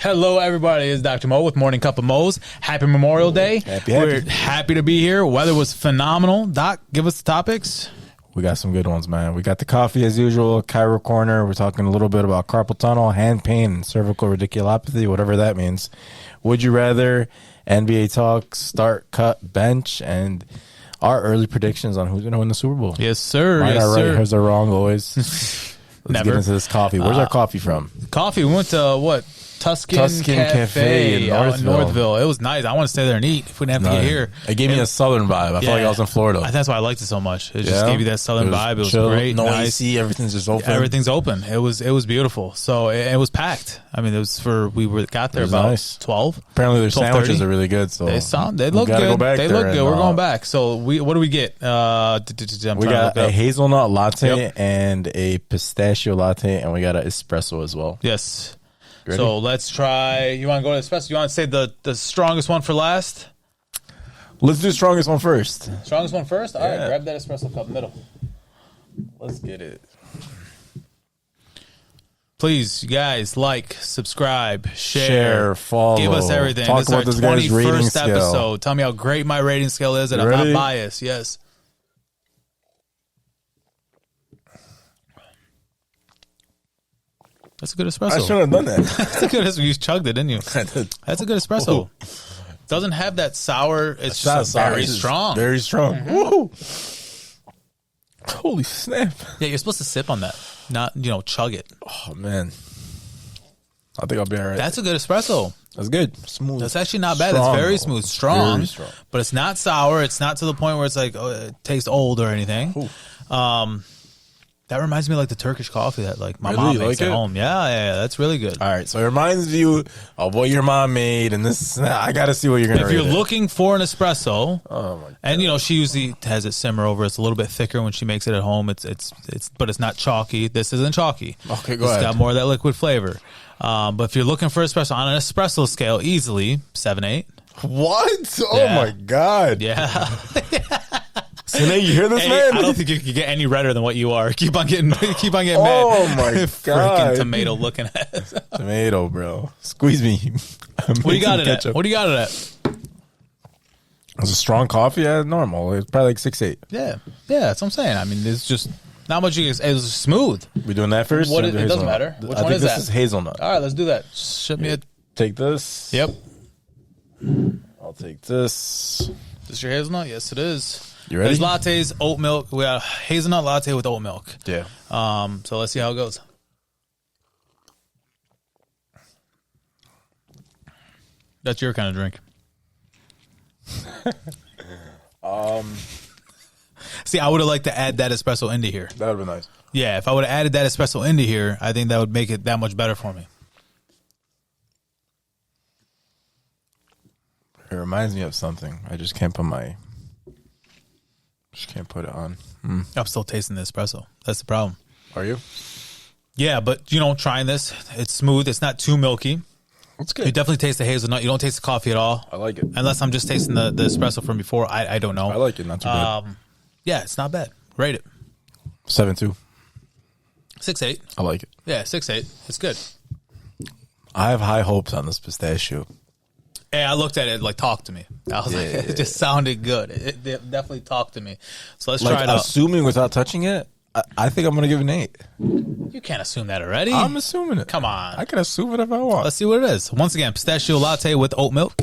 Hello, everybody. It's Dr. Mo with Morning Cup of Moes. Happy Memorial Day. We're happy to be here. Weather was phenomenal. Doc, give us the topics. We got some good ones, man. We got the coffee as usual, ChiroCorner. We're talking a little bit about carpal tunnel, hand pain, and cervical radiculopathy, whatever that means. Would you rather? NBA talk, start, cut, bench, and our early predictions on who's going to win the Super Bowl. Yes, sir. Mine yes, are sir. right, hers are wrong always. Let's get into this coffee. Where's our coffee from? Coffee. We went to what? Tuscan Cafe in Northville. It was nice. I want to stay there and eat if we didn't have to get here. It gave me a southern vibe. I felt like I was in Florida. That's why I liked it so much. It just gave you that southern vibe. It was chill, great. No nice. AC. Everything's just open. Everything's open. It was beautiful. So it was packed. I mean, it was got there about 12. Apparently their sandwiches are really good. So they look good. They look good. We're going back. So what do we get? We got a hazelnut latte and a pistachio latte, and we got an espresso as well. Yes. Ready? So let's try. You want to go to espresso? You want to say the strongest one for last? Let's do strongest one first. Strongest one first? All right, grab that espresso cup middle. Let's get it. Please, you guys, like, subscribe, share, follow. Give us everything. Talk about this guy's rating scale. Episode. Tell me how great my rating scale is, and I'm not biased. Yes. That's a good espresso. I should have done that. That's a good espresso. You chugged it, didn't you? That's a good espresso. Doesn't have that sour. It's just very strong. Very strong. Mm-hmm. Holy snap. Yeah, you're supposed to sip on that, not, chug it. Oh, man. I think I'll be all right. That's a good espresso. That's good. Smooth. That's actually not bad. Strong, it's very smooth. Strong, very strong. But it's not sour. It's not to the point where it's like, it tastes old or anything. That reminds me of like the Turkish coffee that like my mom makes at home. Yeah, that's really good. All right, so it reminds you of what your mom made, and this I got to see what you're going to rate. If you're looking for an espresso, oh my God. And she usually has it simmer over. It's a little bit thicker when she makes it at home. But it's not chalky. This isn't chalky. Okay, go ahead. It's got more of that liquid flavor. But if you're looking for espresso on an espresso scale, easily 7-8. What? Oh my God. Yeah. So now you hear this, man? I don't think you can get any redder than what you are. Keep on getting mad. Oh my God. Freaking tomato looking at. Tomato, bro. Squeeze me. What do you got it at? What do you got it at? It's a strong coffee. Yeah, normal. It's probably like 6-8. Yeah, that's what I'm saying. I mean, it's just not much. It was smooth. We doing that first? It doesn't matter. Which one is that? This is hazelnut. All right, let's do that. Ship me a. Take this. Yep. I'll take this. Is this your hazelnut? Yes, it is. You ready? There's lattes, oat milk. We got a hazelnut latte with oat milk. Yeah. So let's see how it goes. That's your kind of drink. See, I would have liked to add that espresso into here. That would be nice. Yeah, if I would have added that espresso into here, I think that would make it that much better for me. It reminds me of something. I just can't put it on. I'm still tasting the espresso. That's the problem. Are you? Yeah, but trying this, it's smooth. It's not too milky. It's good. You definitely taste the hazelnut. You don't taste the coffee at all. I like it. Unless I'm just tasting the espresso from before. I don't know. I like it. Not too bad. Yeah, it's not bad. Rate it. 7.2. 6.8. I like it. Yeah, 6.8. It's good. I have high hopes on this pistachio. Hey, I looked at it like, talk to me. I was like, it just sounded good. It definitely talked to me. So let's try it out. Assuming without touching it, I think I'm going to give it an 8. You can't assume that already. I'm assuming it. Come on. I can assume it if I want. Let's see what it is. Once again, pistachio latte with oat milk.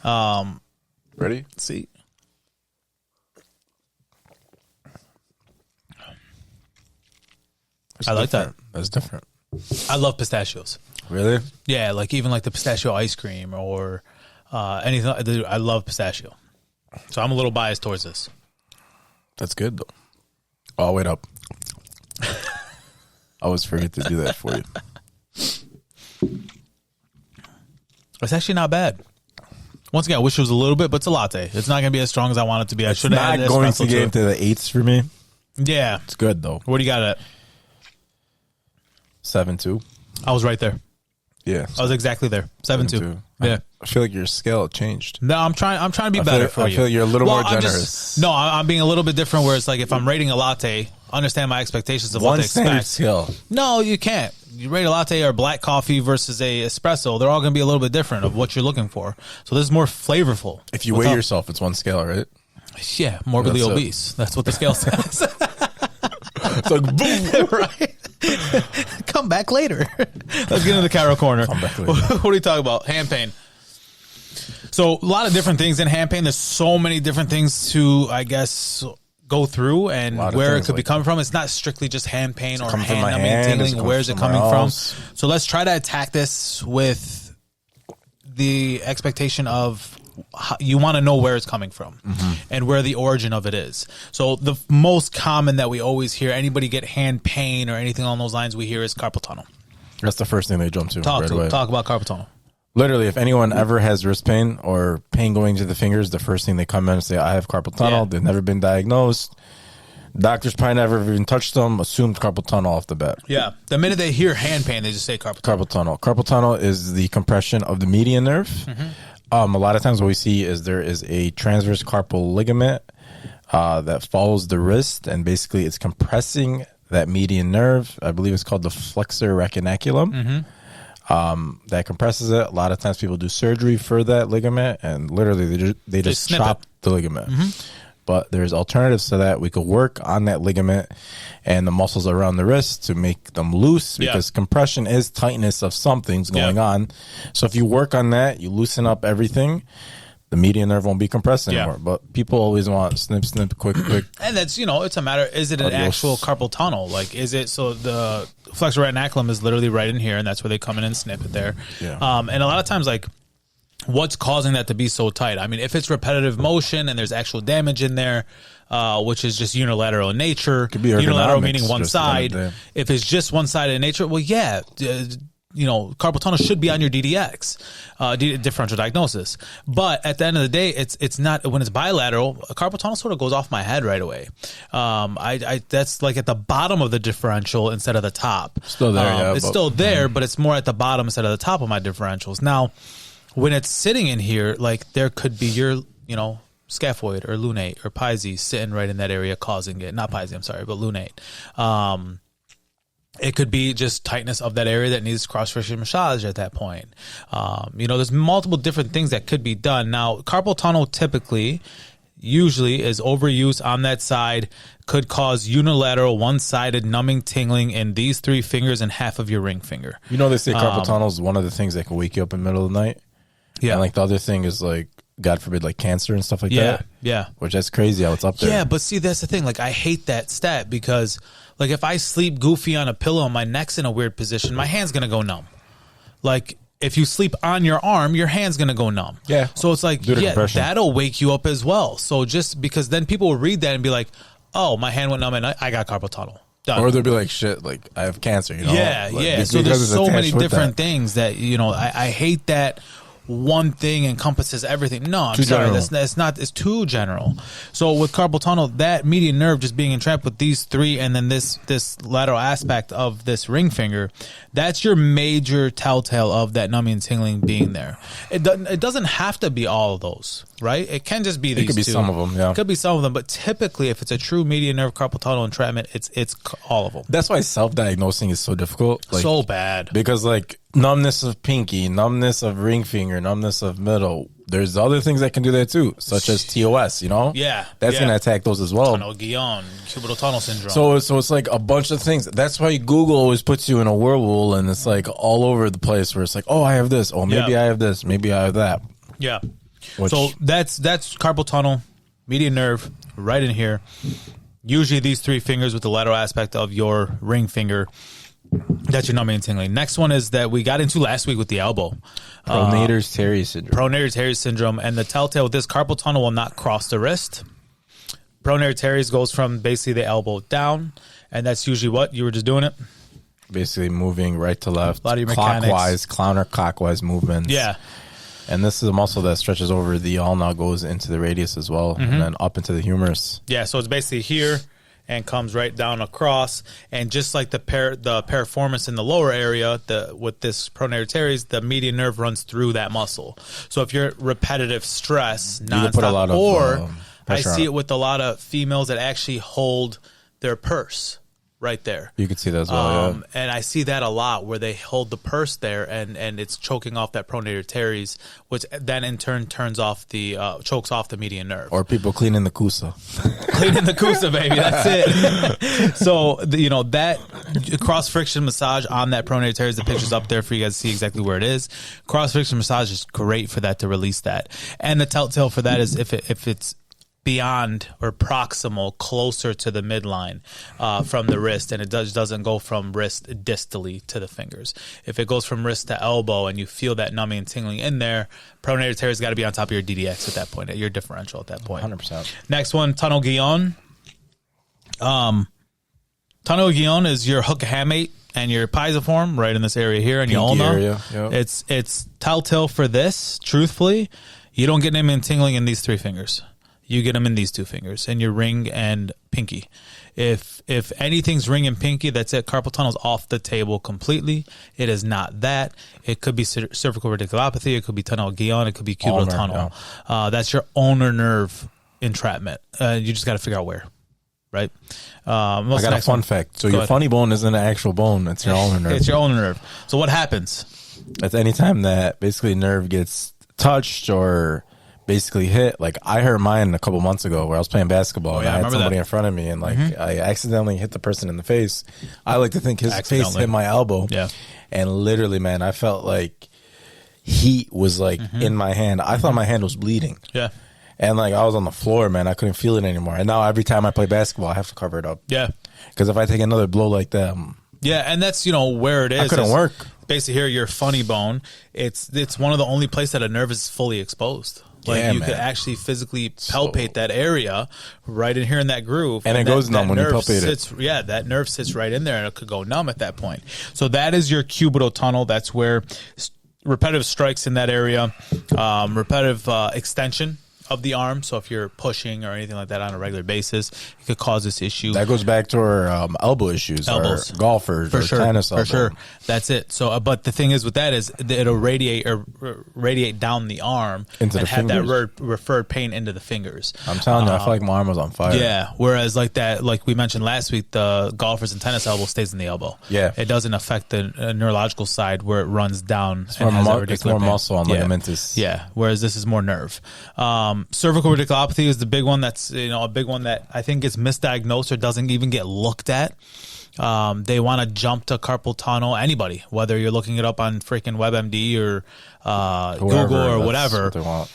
Ready? Let's see. I like that. That's different. I love pistachios. Really? Yeah, like even like the pistachio ice cream or anything. I love pistachio. So I'm a little biased towards this. That's good, though. Oh, wait up. I always forget to do that for you. It's actually not bad. Once again, I wish it was a little bit, but it's a latte. It's not going to be as strong as I want it to be. I should have added It's not going to get into the 8s for me. Yeah. It's good, though. What do you got at? 7.2. I was right there. Yeah. I was exactly there. 7.2. Yeah. I feel like your scale changed. No, I'm trying to be better for you. I feel like you're a little more generous. I'm being a little bit different where it's like if I'm rating a latte, understand my expectations of what to expect. Scale. No, you can't. you rate a latte or black coffee versus a espresso, they're all going to be a little bit different of what you're looking for. So this is more flavorful. If you weigh yourself, it's one scale, right? Yeah, morbidly obese. That's what the scale says. It's like, boom. Right? Come back later. Let's get into the ChiroCorner. Come back later. What are you talking about? Hand pain. So a lot of different things in hand pain. There's so many different things to, I guess, go through and where it could be coming from. It's not strictly just hand pain or hand numbing, tingling. Where is it coming from? So let's try to attack this with the expectation of you want to know where it's coming from and where the origin of it is. So the most common that we always hear anybody get hand pain or anything along those lines we hear is carpal tunnel. That's the first thing they jump to. Talk about carpal tunnel. Literally, if anyone ever has wrist pain or pain going to the fingers, the first thing they come in and say, I have carpal tunnel. Yeah. They've never been diagnosed. Doctors probably never even touched them, assumed carpal tunnel off the bat. Yeah. The minute they hear hand pain, they just say carpal tunnel. Carpal tunnel. Carpal tunnel is the compression of the median nerve. A lot of times what we see is there is a transverse carpal ligament that follows the wrist, and basically it's compressing that median nerve. I believe it's called the flexor retinaculum. That compresses it. A lot of times people do surgery for that ligament, and literally they just chop the ligament. But there's alternatives to that. We could work on that ligament and the muscles around the wrist to make them loose, because compression is tightness of something's going on. So if you work on that, you loosen up everything, the median nerve won't be compressed anymore. But people always want snip, quick. And that's, it's a matter, is it an actual carpal tunnel? Like, is it, so the flexor retinaculum is literally right in here, and that's where they come in and snip it there. And a lot of times, like, what's causing that to be so tight? I mean, if it's repetitive motion and there's actual damage in there, which is just unilateral in nature, could be unilateral meaning one side. If it's just one side in nature, well, carpal tunnel should be on your DDX, differential diagnosis. But at the end of the day, it's not, when it's bilateral, a carpal tunnel sort of goes off my head right away. That's like at the bottom of the differential instead of the top. Still there, it's still there, but it's more at the bottom instead of the top of my differentials. Now, when it's sitting in here, like, there could be your, scaphoid or lunate or Pisces sitting right in that area causing it. Not Pisces, I'm sorry, but lunate. It could be just tightness of that area that needs cross-friction massage at that point. There's multiple different things that could be done. Now, carpal tunnel usually is overuse on that side, could cause unilateral, one-sided numbing, tingling in these 3 fingers and half of your ring finger. They say carpal tunnel is one of the things that can wake you up in the middle of the night. Yeah. And like the other thing is, like, God forbid, like cancer and stuff like that. Yeah. Which that's crazy how it's up there. Yeah, but see, that's the thing. Like, I hate that stat because, like, if I sleep goofy on a pillow and my neck's in a weird position, my hand's going to go numb. Like, if you sleep on your arm, your hand's going to go numb. Yeah. So it's like, that'll wake you up as well. So just because then people will read that and be like, oh, my hand went numb and I got carpal tunnel. Done. Or they'll be like, shit, like, I have cancer, Yeah, like, So there's so many different things that, I hate that one thing encompasses everything. No, I'm sorry. It's too general. So with carpal tunnel, that median nerve just being entrapped with these 3 and then this lateral aspect of this ring finger, that's your major telltale of that numbing and tingling being there. It doesn't have to be all of those, right? It can just be these 2. It could be some of them, It could be some of them, but typically if it's a true median nerve carpal tunnel entrapment, it's all of them. That's why self-diagnosing is so difficult. Like, so bad. Because, like, numbness of pinky, numbness of ring finger, numbness of middle. There's other things that can do that too, such as TOS, Yeah. That's going to attack those as well. Tunnel Guillain, cubital tunnel syndrome. So it's like a bunch of things. That's why Google always puts you in a whirlpool, and it's like all over the place where it's like, oh, I have this. Oh, maybe I have this. Maybe I have that. Yeah. So that's carpal tunnel, median nerve, right in here. Usually these 3 fingers with the lateral aspect of your ring finger. That's your numbing and tingling. Next one is that we got into last week with the elbow. Pronator Syndrome. And the telltale with this, carpal tunnel will not cross the wrist. Pronator teres goes from basically the elbow down. And that's usually what? You were just doing it? Basically moving right to left. A lot of your clockwise, counterclockwise movements. Yeah. And this is a muscle that stretches over the ulna, goes into the radius as well, and then up into the humerus. Yeah, so it's basically here and comes right down across, and just like the piriformis in the lower area, with this pronator teres, the median nerve runs through that muscle. So if you're repetitive stress nonstop, I see it with a lot of females that actually hold their purse, right there. You could see that as well, And I see that a lot where they hold the purse there and it's choking off that pronator teres, which then in turn turns off the chokes off the median nerve. Or people cleaning the kusa. Cleaning the kusa, baby. That's it. So, that cross friction massage on that pronator teres, the picture's up there for you guys to see exactly where it is. Cross friction massage is great for that to release that. And the telltale for that is if it's beyond or proximal, closer to the midline from the wrist, and it doesn't go from wrist distally to the fingers. If it goes from wrist to elbow and you feel that numbing and tingling in there, pronator teres got to be on top of your DDX at that point, at your differential at that point. 100%. Next one, tunnel guion. Tunnel guion is your hook hamate and your pisiform right in this area here and your ulna. Yep. It's telltale for this. Truthfully, you don't get numbing and tingling in these 3 fingers. You get them in these 2 fingers, in your ring and pinky. If anything's ring and pinky, that's it. Carpal tunnel's off the table completely. It is not that. It could be cervical radiculopathy. It could be tunnel guion. It could be cubital tunnel. Yeah. That's your ulnar nerve entrapment. You just got to figure out where, right? I got a fun fact. So your funny bone isn't an actual bone. It's your ulnar nerve. It's your ulnar nerve. So what happens? At any time that basically nerve gets touched or basically hit, like I hurt mine a couple months ago where I was playing basketball and I had somebody in front of me and like I accidentally hit the person in the face. I like to think his face hit my elbow. Yeah. And literally, man, I felt like heat was like in my hand. I thought my hand was bleeding. Yeah. And like I was on the floor, man. I couldn't feel it anymore. And now every time I play basketball, I have to cover it up. Yeah. Because if I take another blow like that, yeah, and that's where it is. I couldn't work. Basically, here your funny bone. It's one of the only places that a nerve is fully exposed. Like you could actually physically palpate that area right in here in that groove. And it goes numb when you palpate it. Yeah, that nerve sits right in there and it could go numb at that point. So that is your cubital tunnel. That's where repetitive strikes in that area, repetitive extension of the arm. So if you're pushing or anything like that on a regular basis, it could cause this issue. That goes back to our elbow issues, elbows, or golfers, for or sure, tennis elbow. For sure. That's it. So, but the thing is with that is it'll radiate down the arm into and the have fingers. that referred pain into the fingers. I'm telling you, I feel like my arm was on fire. Yeah. Whereas like we mentioned last week, the golfers and tennis elbow stays in the elbow. Yeah. It doesn't affect the neurological side where it runs down. It's more muscle and ligamentous. Yeah. Whereas this is more nerve. Cervical radiculopathy is the big one. That's a big one that I think gets misdiagnosed or doesn't even get looked at. They want to jump to carpal tunnel. Anybody, whether you're looking it up on freaking WebMD or Google or whatever, what they want.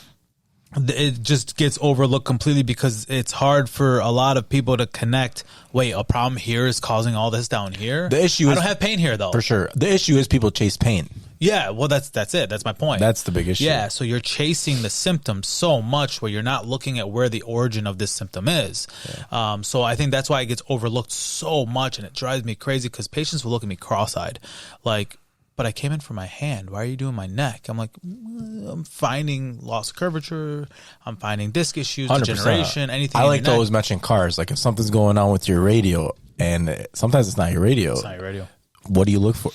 It just gets overlooked completely because it's hard for a lot of people to connect. Wait, a problem here is causing all this down here. The issue I don't have pain here though. For sure. The issue is people chase pain. Yeah, well, that's it. That's my point. That's the big issue. Yeah, so you're chasing the symptom so much where you're not looking at where the origin of this symptom is. Yeah. So I think that's why it gets overlooked so much, and it drives me crazy because patients will look at me cross-eyed, like, but I came in for my hand. Why are you doing my neck? I'm like, I'm finding loss of curvature. I'm finding disc issues, 100%. Degeneration, anything. I like to always mention cars. Like if something's going on with your radio, and sometimes it's not your radio. It's not your radio. What do you look for?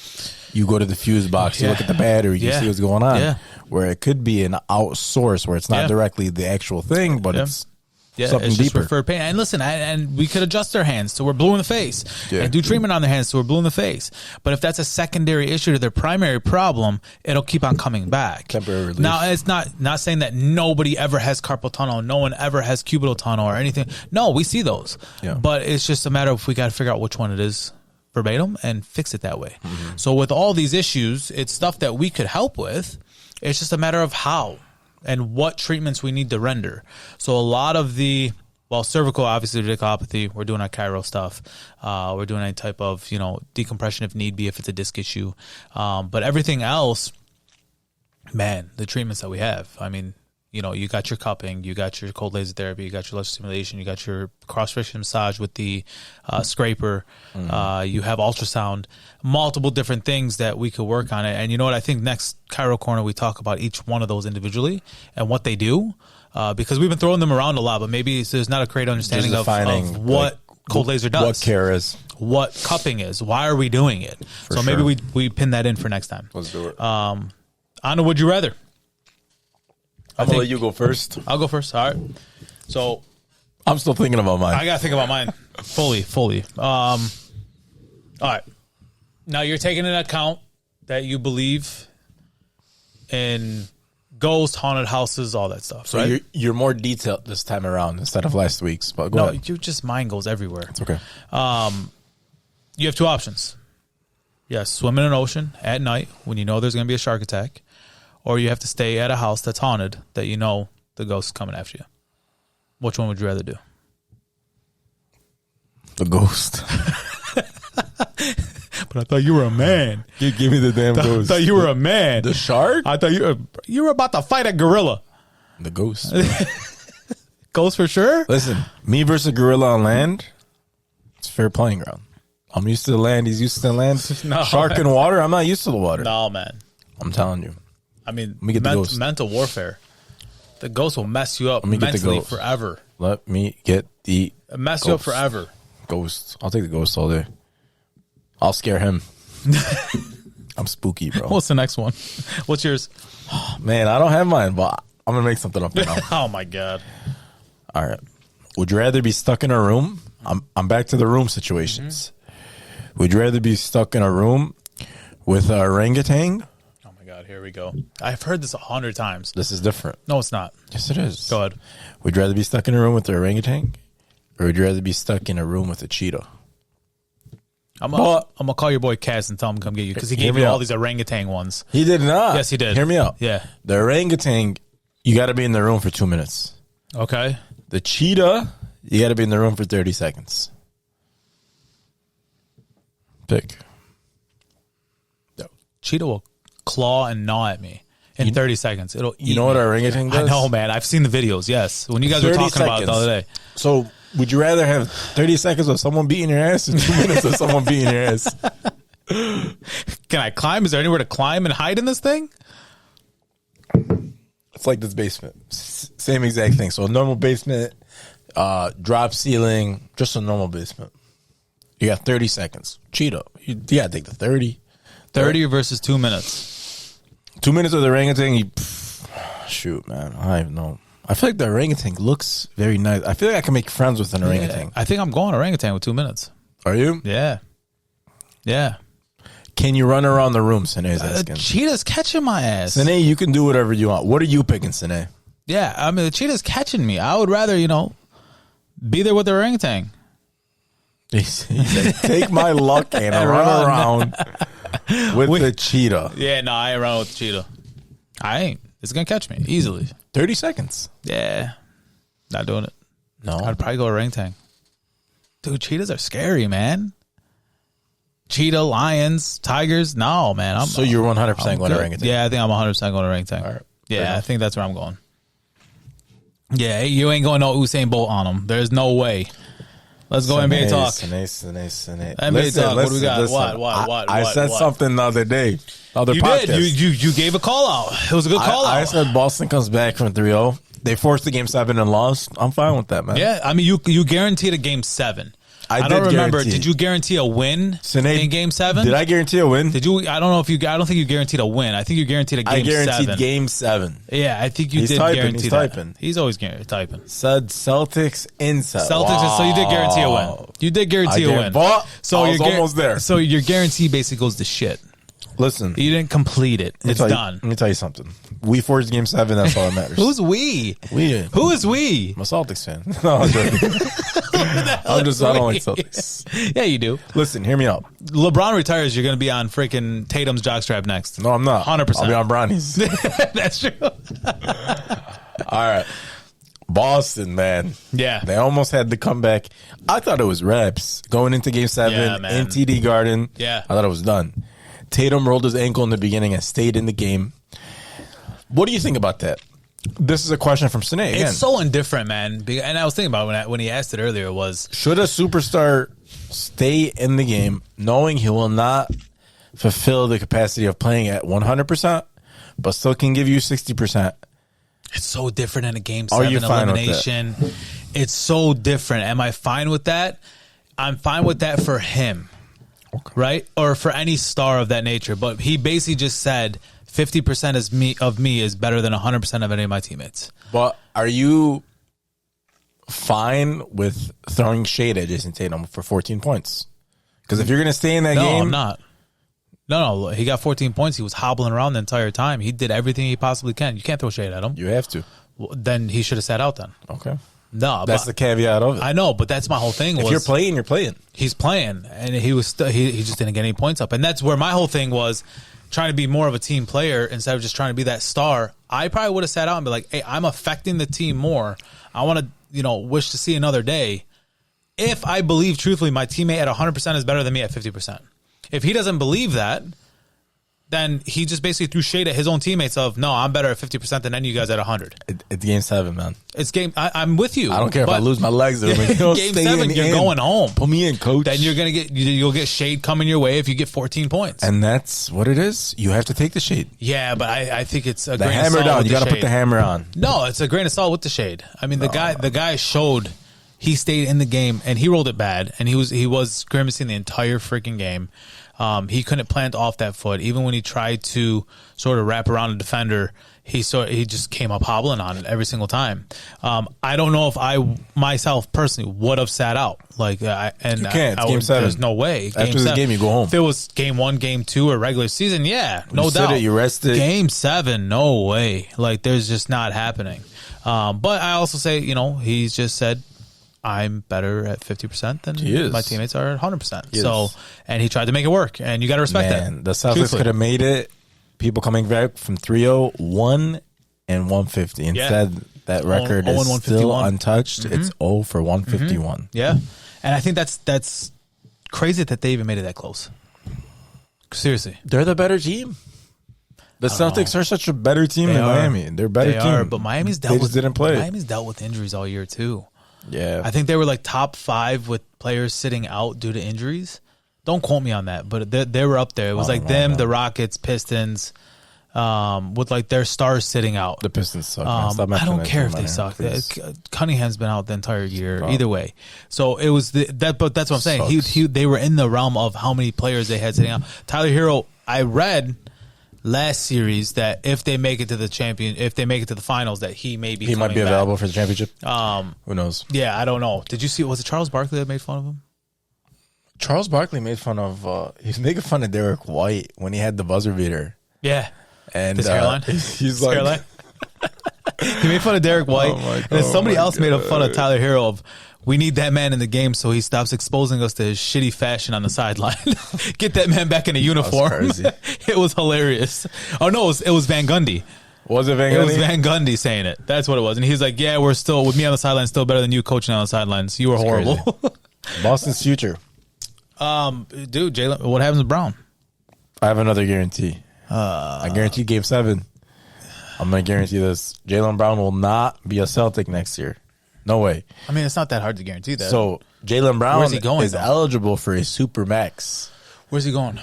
You go to the fuse box, you look at the battery, you see what's going on. Yeah. Where it could be an outsource where it's not directly the actual thing, but it's something it's deeper. Just referred pain. And listen, and we could adjust their hands so we're blue in the face and do treatment on their hands so we're blue in the face. But if that's a secondary issue to their primary problem, it'll keep on coming back. Temporary relief. Now, it's not saying that nobody ever has carpal tunnel, no one ever has cubital tunnel or anything. No, we see those. Yeah. But it's just a matter of we got to figure out which one it is verbatim and fix it that way. Mm-hmm. So with all these issues, it's stuff that we could help with. It's just a matter of how and what treatments we need to render. So a lot of cervical, obviously radiculopathy, we're doing our chiro stuff. We're doing any type of, decompression if need be, if it's a disc issue. But everything else, man, the treatments that we have, I mean, you got your cupping, you got your cold laser therapy, you got your electrostimulation, you got your cross-friction massage with the scraper, you have ultrasound, multiple different things that we could work on it. And you know what? I think next ChiroCorner we talk about each one of those individually and what they do, because we've been throwing them around a lot, but maybe there's not a great understanding of what cold laser does, what care is, what cupping is, why are we doing it. So sure. Maybe we pin that in for next time. Let's do it. On to Would You Rather. I'm going to let you go first. I'll go first. All right. So I'm still thinking about mine. I got to think about mine fully. All right. Now you're taking into account that you believe in ghosts, haunted houses, all that stuff. So right? you're more detailed this time around instead of last week's. But go ahead. You just mind goes everywhere. It's okay. You have two options. Yes, swim in an ocean at night when you know there's going to be a shark attack, or you have to stay at a house that's haunted that you know the ghost is coming after you. Which one would you rather do? The ghost. But I thought you were a man. Give me the damn ghost. I thought you were a man. The shark? I thought you were about to fight a gorilla. The ghost. Ghost for sure? Listen, me versus a gorilla on land, it's fair playing ground. I'm used to the land. He's used to the land. No, shark in water. I'm not used to the water. No, man. I'm telling you. I mean, Let me get the ghost. Mental warfare. The ghost will mess you up mentally forever. Let me get the Mess you up forever. Ghost. I'll take the ghost all day. I'll scare him. I'm spooky, bro. What's the next one? What's yours? Man, I don't have mine, but I'm going to make something up now. Oh, my God. All right. Would you rather be stuck in a room? I'm back to the room situations. Mm-hmm. Would you rather be stuck in a room with an orangutan? Oh, my God. Here we go. I've heard this 100 times. This is different. No, it's not. Yes, it is. Go ahead. Would you rather be stuck in a room with an orangutan? Or would you rather be stuck in a room with a cheetah? I'm going to call your boy Cass and tell him to come get you because he gave me all these orangutan ones. He did not. Yes, he did. Hear me out. Yeah. The orangutan, you got to be in the room for 2 minutes. Okay. The cheetah, you got to be in the room for 30 seconds. Pick. Cheetah will claw and gnaw at me in 30 seconds. It'll eat You know what an orangutan does? I know, man. I've seen the videos, yes. When you guys were talking about it the other day. So, would you rather have 30 seconds of someone beating your ass or 2 minutes of someone beating your ass? Can I climb? Is there anywhere to climb and hide in this thing? It's like this basement. Same exact thing. So, a normal basement, drop ceiling, just a normal basement. You got 30 seconds. Cheetah. You got to take the 30. 30 versus 2 minutes. 2 minutes with the orangutan, shoot, man. I don't even know. I feel like the orangutan looks very nice. I feel like I can make friends with an orangutan. I think I'm going orangutan with 2 minutes. Are you? Yeah. Yeah. Can you run around the room, Sine's asking? Cheetah's catching my ass. Sine, you can do whatever you want. What are you picking, Sine? Yeah, I mean, the cheetah's catching me. I would rather, be there with the orangutan. He's like, take my luck and run around with the cheetah. Yeah, no, I ain't running with the cheetah. I ain't. It's going to catch me easily. 30 seconds. Yeah. Not doing it. No. I'd probably go orangutan. Dude, cheetahs are scary, man. Cheetah, lions, tigers. No, man. So you're 100% going orangutan? Yeah, I think I'm 100% going orangutan. All right. Yeah, I think that's where I'm going. Yeah, you ain't going no Usain Bolt on them. There's no way. Let's go NBA talk. NBA talk. What do we got? What? I said something the other day. You podcast. did. You gave a call out. It was a good call out. I said Boston comes back from 3-0. They forced the game 7 and lost. I'm fine with that, man. Yeah, I mean, you guaranteed a game 7. I don't remember. Guarantee. Did you guarantee a win in game 7? Did I guarantee a win? Did you? I don't think you guuranteed a win. I think you guaranteed a game 7. I guaranteed game 7. Yeah, I think you did guarantee that. He's always typing. Said Celtics inside. Celtics. Wow. So you did guarantee a win. You did guarantee a win. So I was almost there. So your guarantee basically goes to shit. Listen. You didn't complete it. It's done. Let me tell you something. We forged game 7. That's all that matters. Who's we? Who is we? I'm a Celtics fan. No, I'm joking. I don't like Celtics. Yeah, you do. Listen, hear me out. LeBron retires, you're going to be on freaking Tatum's jockstrap next. No, I'm not. 100%. I'll be on Bronny's. That's true. All right. Boston, man. Yeah. They almost had the comeback. I thought it was reps. Going into game 7 in TD Garden. Yeah. I thought it was done. Tatum rolled his ankle in the beginning and stayed in the game. What do you think about that? This is a question from Sine again. It's so indifferent, man. And I was thinking about it when he asked it earlier was... Should a superstar stay in the game knowing he will not fulfill the capacity of playing at 100%, but still can give you 60%? It's so different in a game 7 elimination. It's so different. Am I fine with that? I'm fine with that for him. Okay. Right? Or for any star of that nature. But he basically just said 50% of me is better than 100% of any of my teammates. But are you fine with throwing shade at Jason Tatum for 14 points? Because if you're going to stay in that No, game. I'm not. No. He got 14 points. He was hobbling around the entire time. He did everything he possibly can. You can't throw shade at him. You have to. Well, then he should have sat out then. Okay. No, that's the caveat of it. I know, but that's my whole thing. If you're playing, you're playing. He's playing, and he was he just didn't get any points up, and that's where my whole thing was trying to be more of a team player instead of just trying to be that star. I probably would have sat out and be like, "Hey, I'm affecting the team more. I want to, wish to see another day." If I believe truthfully, my teammate at 100% is better than me at 50%. If he doesn't believe that, then he just basically threw shade at his own teammates of, no, I'm better at 50% than any of you guys at 100. It's game 7, man. It's game. I'm with you. I don't care if I lose my legs. Or game 7, you're going home. Put me in, coach. Then you'll get shade coming your way if you get 14 points. And that's what it is. You have to take the shade. Yeah, but I think it's a the grain hammer of salt down. with You got to put the hammer on. No, it's a grain of salt with the shade. I mean, the guy showed he stayed in the game and he rolled it bad, and he was grimacing the entire freaking game. He couldn't plant off that foot. Even when he tried to sort of wrap around a defender, he just came up hobbling on it every single time. I don't know if I myself personally would have sat out. You can't. It's game 7. There's no way. After this game, you go home. If it was game 1, game 2, or regular season, yeah, no doubt. You rested. Game 7, no way. There's just not happening. But I also say, he's just said, I'm better at 50% than my teammates are at 100%. So, and he tried to make it work, and you got to respect that. The Celtics could have made it. People coming back from 3-0, 1 and 150. Instead, that record is still untouched. Mm-hmm. It's 0 for 151. Mm-hmm. Yeah, and I think that's crazy that they even made it that close. Seriously, they're the better team. The Celtics are such a better team than Miami. They're a better team. But Miami's dealt with injuries all year too. Yeah, I think they were top 5 with players sitting out due to injuries. Don't quote me on that, but they were up there. It was the Rockets, Pistons, with their stars sitting out. The Pistons suck. I don't care if they suck. Cunningham's been out the entire year. Either way, so it was that. But that's what I'm saying. They were in the realm of how many players they had sitting out. Tyler Hero, I read last series that if they make it to the finals, that he might be available for the championship. Who knows? Yeah, I don't know. Did you see? Was it Charles Barkley that made fun of him? Charles Barkley made fun of. He's making fun of Derek White when he had the buzzer beater. Yeah, and his hairline. He's like, hairline. He made fun of Derek White, and somebody else made fun of Tyler Hero of. We need that man in the game so he stops exposing us to his shitty fashion on the sideline. Get that man back in a uniform. Crazy. It was hilarious. Oh, no, it was Van Gundy. Was it Van Gundy? It was Van Gundy saying it. That's what it was. And he's like, yeah, we're still, with me on the sideline, still better than you coaching on the sidelines. You were horrible. Boston's future. Dude, Jalen, what happens with Brown? I have another guarantee. I guarantee game 7. I'm going to guarantee this. Jaylen Brown will not be a Celtic next year. No way. I mean, it's not that hard to guarantee that. So, Jaylen Brown is though? eligible for a super max. Where's he going?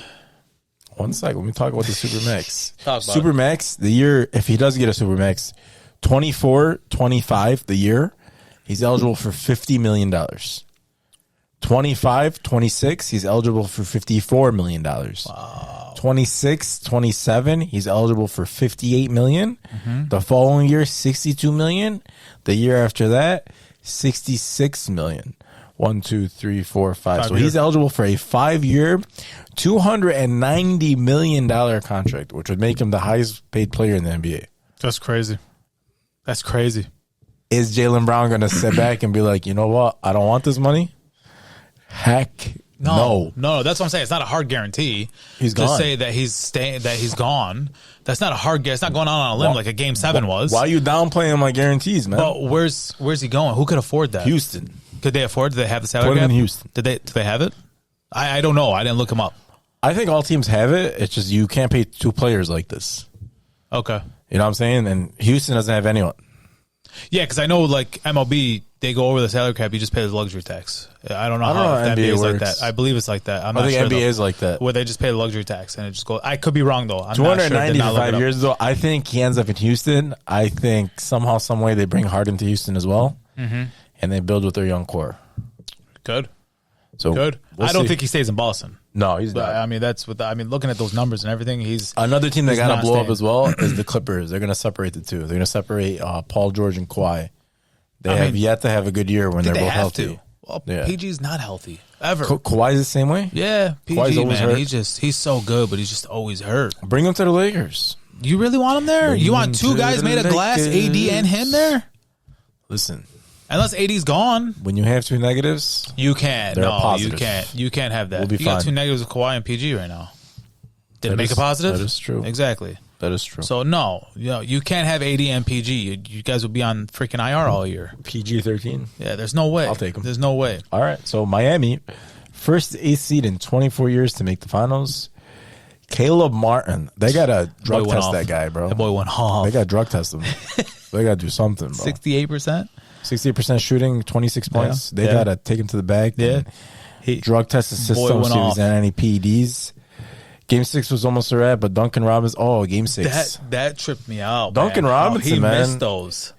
One sec. Let me talk about the super max. Super max, the year, if he does get a super max, 24-25 the year, he's eligible for $50 million. 25-26, he's eligible for $54 million. Wow. 26-27, he's eligible for $58 million. Mm-hmm. The following year, $62 million. The year after that, $66 million. 1, 2, 3, 4, 5. So he's eligible for a 5-year, $290 million contract, which would make him the highest paid player in the NBA. That's crazy. That's crazy. Is Jaylen Brown going to sit back and be like, you know what? I don't want this money? Heck no. That's what I'm saying. It's not a hard guarantee. He's gone. To say that he's gone. That's not a hard guarantee. It's not going on a limb like a game 7 was. Why are you downplaying my guarantees, man? But where's he going? Who could afford that? Houston. Could they afford? Did they have the salary cap? In Houston. Do they have it? I don't know. I didn't look him up. I think all teams have it. It's just you can't pay 2 players like this. Okay. You know what I'm saying? And Houston doesn't have anyone. Yeah, because I know MLB, they go over the salary cap. You just pay the luxury tax. I don't know how NBA is works. like that. I believe it's like that. I think NBA is like that. Where they just pay the luxury tax and it just goes. I could be wrong though. I'm 290 not sure. for 5 years though. I think he ends up in Houston. I think somehow, some way they bring Harden to Houston as well, and they build with their young core. Good. So good. I don't think he stays in Boston. No, he's not. I mean, looking at those numbers and everything, he's another team that got to blow up as well is the Clippers. They're going to separate the two. They're going to separate Paul George and Kawhi. They have yet to have a good year when they're both healthy. Well, PG's not healthy. ever. Kawhi's the same way. Yeah, Kawhi's PG, always man. hurt. He's so good, but he's just always hurt. Bring him to the Lakers. You really want him there? You want two guys made of glass, AD and him there? Listen, unless AD's gone, when you have two negatives, you can't. They're No, positive. you can't. You can't have that. We'll be you fine. got two negatives with Kawhi and PG right now. Did it make is- a positive? that is true. Exactly. That is true. So no, you can't have AD and PG. You guys will be on freaking IR all year. PG-13. Yeah, there's no way. I'll take 'em. There's no way. All right. So Miami, first 8th seed in 24 years to make the finals. Caleb Martin. They got to drug went test off. that guy, bro. That boy went off. They got to drug test him. They got to do something, bro. 68%. 68% shooting, 26 points. They Yeah. got to take him to the bag. Yeah. And drug test the system, went see if off. he's had any PEDs. Game 6 was almost a wrap, but Duncan Robinson. Oh, game 6. That tripped me out. Duncan man. Robinson, he man. missed those.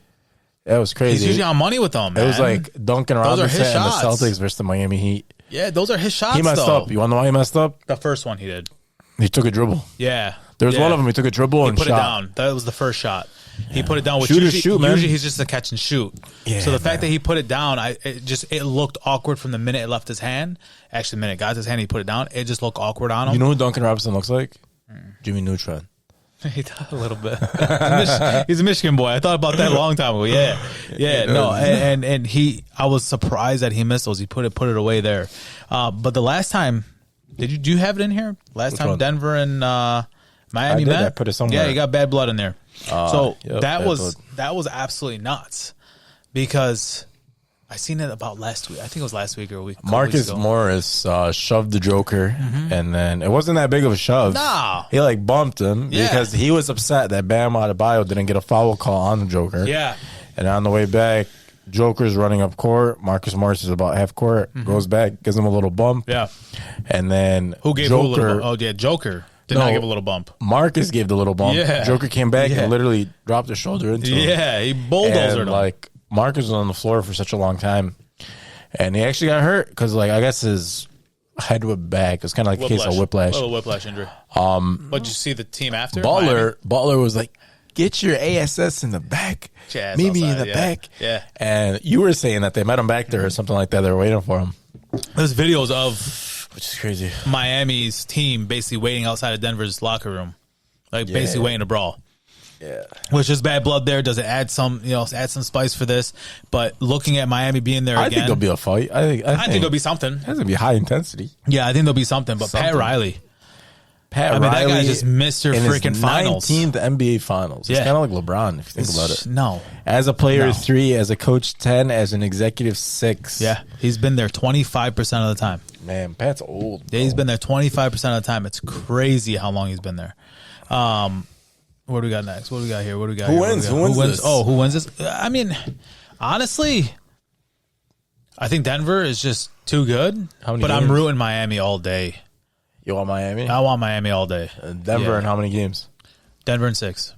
That was crazy. He's usually on money with them. Man. It was like Duncan Those are Robinson his and the shots. Celtics versus the Miami Heat. Yeah, those are his shots. He messed though. up. You want to know why he messed up? The first one he did. He took a dribble. Yeah, There was Yeah. one of them. He took a dribble He and put shot. it down. That was the first shot. He put it down. Which Shooters usually, shoot, man. usually he's just a catch and shoot. Yeah, so the fact man. that he put it down, it looked awkward from the minute it left his hand. Actually, the minute it got his hand, he put it down. It just looked awkward on him. You know who Duncan Robinson looks like? Jimmy Neutron. He does a little bit. He's a Michigan boy. I thought about that a long time ago. Yeah. No, and I was surprised that he missed those. He put it away there. But the last time, do you have it in here? Last time one? Denver and Miami I did. met. I put it somewhere. Yeah, you got bad blood in there. So yep, that bad was blood. absolutely nuts because I seen it about last week. I think it was last week or a week. Marcus Morris shoved the Joker, and then it wasn't that big of a shove. No. He like bumped him Yeah. because he was upset that Bam Adebayo didn't get a foul call on the Joker. Yeah. And on the way back, Joker's running up court. Marcus Morris is about half court, goes back, gives him a little bump. Yeah. And then Who gave Joker, who a little bump? Oh, yeah, Joker did not give a little bump. Marcus gave the little bump. Yeah. Joker came back Yeah. and literally dropped his shoulder into him. Yeah, he bulldozered And him. like Marcus was on the floor for such a long time, and he actually got hurt because like I guess his head went back. It was kind of like a case of whiplash. A little whiplash injury. But you see the team after? Butler was like, "Get your ASS in the back, Jazz meet me in outside, the yeah. back." Yeah. And you were saying that they met him back there or something like that. They were waiting for him, There's videos of which is crazy. Miami's team basically waiting outside of Denver's locker room, like basically waiting to brawl. Yeah, Which is bad blood there. Does it add some spice for this? But looking at Miami being there I again, think there'll be a fight. I think there'll be something. It's gonna be high intensity. Yeah, I think there'll be something. But Pat Riley, Pat I mean, Riley that guy just missed her in freaking his finals. 19th NBA finals. It's Yeah. kind of like LeBron if you think about it. No. As a player, No. 3. As a coach, 10. As an executive, 6. Yeah, he's been there 25% of the time. Man, Pat's old. Yeah, he's been there 25% of the time. It's crazy how long he's been there. What do we got next? What do we got here? What do we got? Who here? wins? What do we Who got? wins this? Oh, who wins this? I mean, honestly, I think Denver is just too good. How many but I'm games? rooting Miami all day. You want Miami? I want Miami all day. Denver Yeah. in how many games? Denver in 6.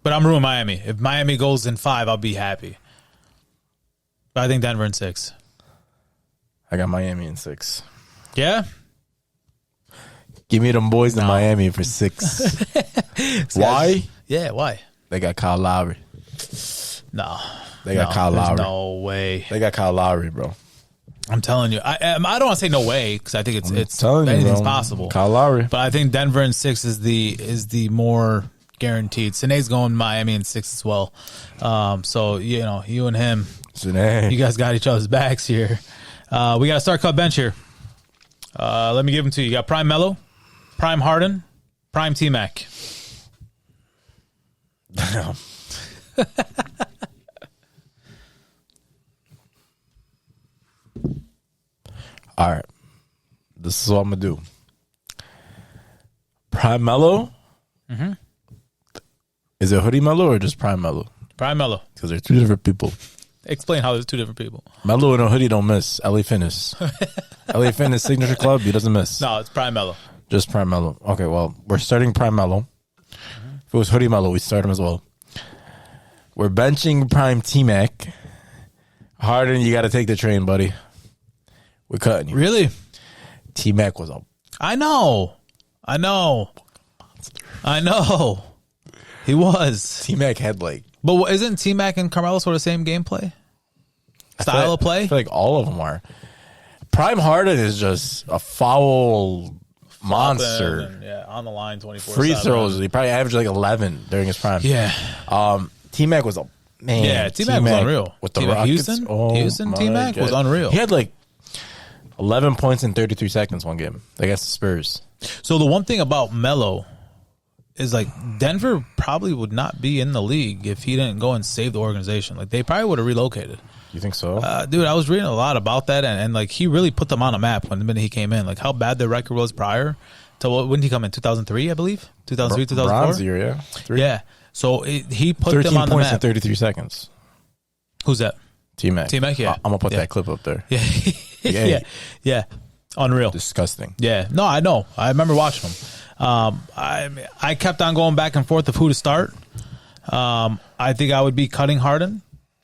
But I'm rooting Miami. If Miami goes in 5, I'll be happy. But I think Denver in 6. I got Miami in 6. Yeah? Give me them boys in Miami for 6. Why? Yeah, why? They got Kyle Lowry. No. They got Kyle there's Lowry. No way. They got Kyle Lowry, bro. I'm telling you. I don't want to say no way because I think it's Telling you, anything's bro. possible. Kyle Lowry. But I think Denver in 6 is the more guaranteed. Sinead's going Miami in 6 as well. So you and him, Sinead. you guys got each other's backs here. We got a start cut bench here. Let me give them to you. You got Prime Melo, Prime Harden, Prime T-Mac. Damn. All right. This is what I'm going to do. Prime Melo? Mm-hmm. Is it Hoodie Melo or just Prime Melo? Prime Melo. Because they're 2 different people. Explain how there's 2 different people. Melo and a hoodie don't miss. LA Fitness. LA Fitness Signature Club, he doesn't miss. No, it's Prime Melo. Just Prime Melo. Okay, well, we're starting Prime Melo. If it was Hoodie Melo, we'd start him as well. We're benching Prime T-Mac. Harden, you got to take the train, buddy. We're cutting you. Really? T-Mac was up. I know. He was. T-Mac had like... But isn't T-Mac and Carmelo sort of the same gameplay? Style of play? I feel like all of them are. Prime Harden is just a foul monster. And, on the line 24/7. Free throws, he probably averaged like 11 during his prime. Yeah. T-Mac was a man. Yeah, T-Mac was unreal. With the Rockets. Houston T-Mac was unreal. He had like 11 points in 33 seconds one game against the Spurs. So the one thing about Melo is like Denver probably would not be in the league if he didn't go and save the organization. Like they probably would have relocated. You think so? Dude, I was reading a lot about that, and like he really put them on a map when the minute he came in. Like how bad their record was prior to when did he come in? 2003, I believe. 2003, 2004. Bronze year, yeah. 3. Yeah. So he put them on the 13 points map. in 33 seconds. Who's that? T-Mac. T-Mac, yeah. I'm gonna put that clip up there. Yeah. Yeah. Unreal. Disgusting. Yeah. No, I know. I remember watching him. I kept on going back and forth of who to start. I think I would be cutting Harden,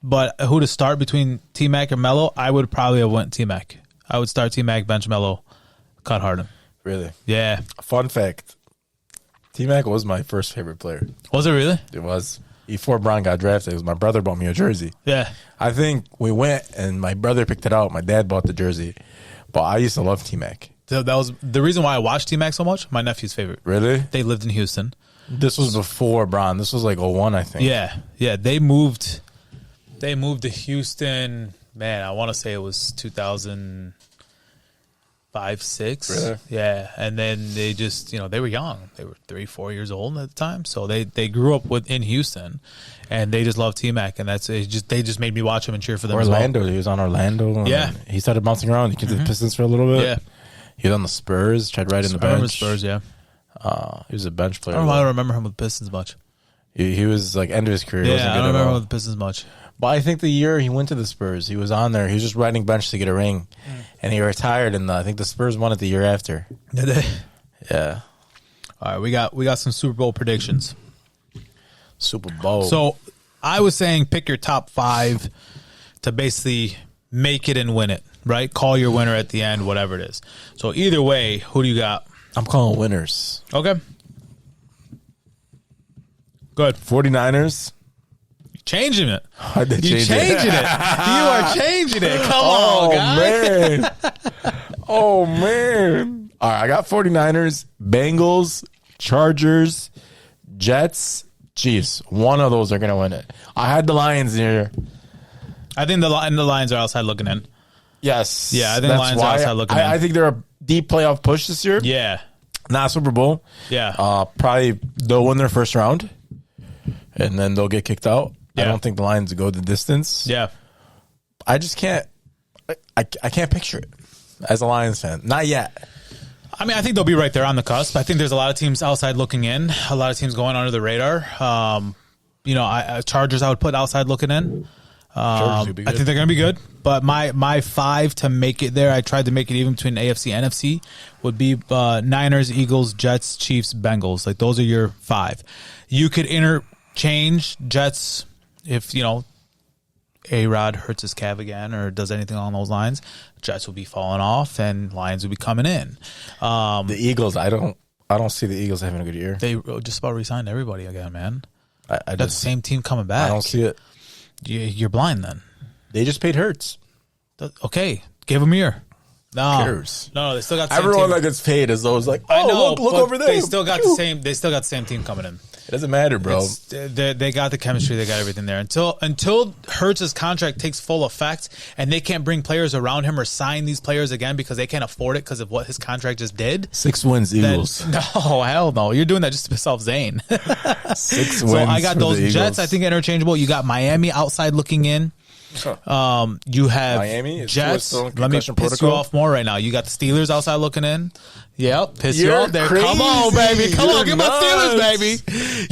but who to start between T-Mac and Melo, I would probably have went T-Mac. I would start T-Mac, bench Melo, cut Harden. Really? Yeah. Fun fact. T-Mac was my first favorite player. Was it really? It was. Before Brown got drafted, it was my brother bought me a jersey. Yeah. I think we went and my brother picked it out. My dad bought the jersey. But I used to love T-Mac. So that was the reason why I watched T-Mac so much. My nephew's favorite. Really? They lived in Houston. This was before Brown. This was like 01, I think. Yeah. Yeah. They moved to Houston. Man, I want to say it was 2005, 6. Really? Yeah. And then they just, they were young. They were 3-4 years old at the time. So they grew up in Houston, and they just loved T-Mac, and they just made me watch him and cheer for them. Orlando. As well. He was on Orlando. Yeah. He started bouncing around. He came to the Pistons for a little bit. Yeah. He was on the Spurs. Tried riding the bench. I remember Spurs, yeah. He was a bench player. I don't remember him with the Pistons much. He was like end of his career. Yeah, I don't remember him with the Pistons much. But I think the year he went to the Spurs, he was on there. He was just riding bench to get a ring, and he retired. And I think the Spurs won it the year after. Did they? Yeah. All right, we got some Super Bowl predictions. Super Bowl. So I was saying pick your top 5 to basically make it and win it. Right? Call your winner at the end, whatever it is. So either way, who do you got? I'm calling winners. Okay. Good. 49ers. Changing it. You're changing it. You are changing it. Come on, guys. Man. Oh, man. All right, I got 49ers, Bengals, Chargers, Jets, Chiefs. One of those are going to win it. I had the Lions here. I think the Lions are outside looking in. Yes. Yeah, I think the Lions are outside looking in. I think they're a deep playoff push this year. Yeah. Not Super Bowl. Yeah. Probably they'll win their first round, and then they'll get kicked out. Yeah. I don't think the Lions go the distance. Yeah. I just can't. I can't picture it as a Lions fan. Not yet. I mean, I think they'll be right there on the cusp. I think there's a lot of teams outside looking in. A lot of teams going under the radar. Chargers I would put outside looking in. I think they're going to be good. But my 5 to make it there, I tried to make it even between AFC and NFC, would be Niners, Eagles, Jets, Chiefs, Bengals. Like those are your 5. You could interchange Jets if, A-Rod hurts his calf again or does anything along those lines. Jets will be falling off and Lions will be coming in. The Eagles, I don't see the Eagles having a good year. They just about re-signed everybody again, man. That's the same team coming back. I don't see it. You're blind then. They just paid Hurts. Okay, give them a year. No, they still got the same everyone team. that gets paid as though it's like, I know, look over there. They still got the same. They still got the same team coming in. It doesn't matter, bro. They got the chemistry. They got everything there. Until Hurts' contract takes full effect and they can't bring players around him or sign these players again because they can't afford it because of what his contract just did. 6 wins, Eagles. No, hell no. You're doing that just to piss off Zane. 6 wins. So I got those the Jets. I think interchangeable. You got Miami outside looking in. You have Miami. Jets. Let me piss you off more right now. You got the Steelers outside looking in. Yep, piss you off there. Crazy. Come on, baby. Come on, get my Steelers, baby.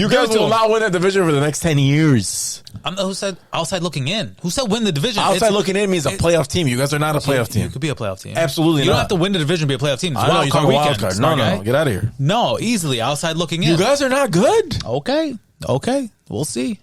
You guys will not win that division for the next 10 years. Who said outside looking in? Who said win the division? Outside looking in means a playoff team. You guys are not a playoff team. You could be a playoff team. Absolutely not. You don't have to win the division to be a playoff team. It's I know, wild card you're talking weekend. wild card. No, get out of here. No, easily outside looking in. You guys are not good. Okay. We'll see.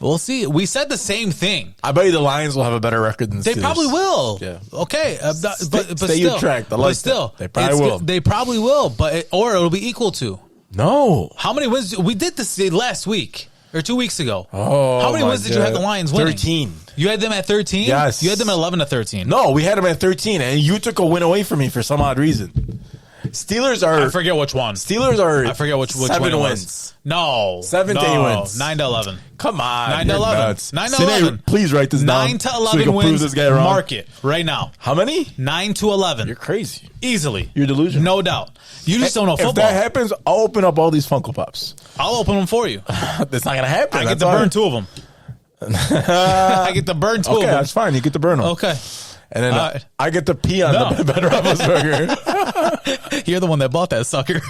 We said the same thing. I bet you the Lions will have a better record than the Steelers. They probably will. Yeah. Okay. But stay still. you track. But still. They probably will. They probably will. Or it'll be equal to. No. How many wins? We did this last week or 2 weeks ago. Oh, how many wins did you have the Lions winning? 13. You had them at 13? Yes. You had them at 11 to 13. No, we had them at 13, and you took a win away from me for some odd reason. Steelers are... I forget which one. Steelers are... I forget which 7 one wins. No. 7 to 8 wins. 9 to 11. Come on. 9 to 11. 9 to 11. Please write this down. 9 to so 11 we can wins. prove this guy wrong. Mark it right now. How many? 9 to 11. You're crazy. Easily. You're delusional. No doubt. You just don't know football. If that happens, I'll open up all these Funko Pops. I'll open them for you. That's not going to happen. I get to burn 2 of them. I get to burn 2 of them. Okay, that's fine. You get to burn them. Okay. And then I get to pee on the Ben Roethlisberger. You're the one that bought that sucker.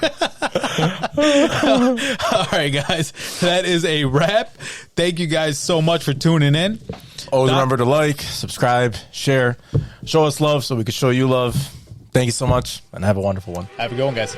All right, guys. That is a wrap. Thank you guys so much for tuning in. Always remember to like, subscribe, share, show us love so we can show you love. Thank you so much, and have a wonderful one. Have a good one, guys.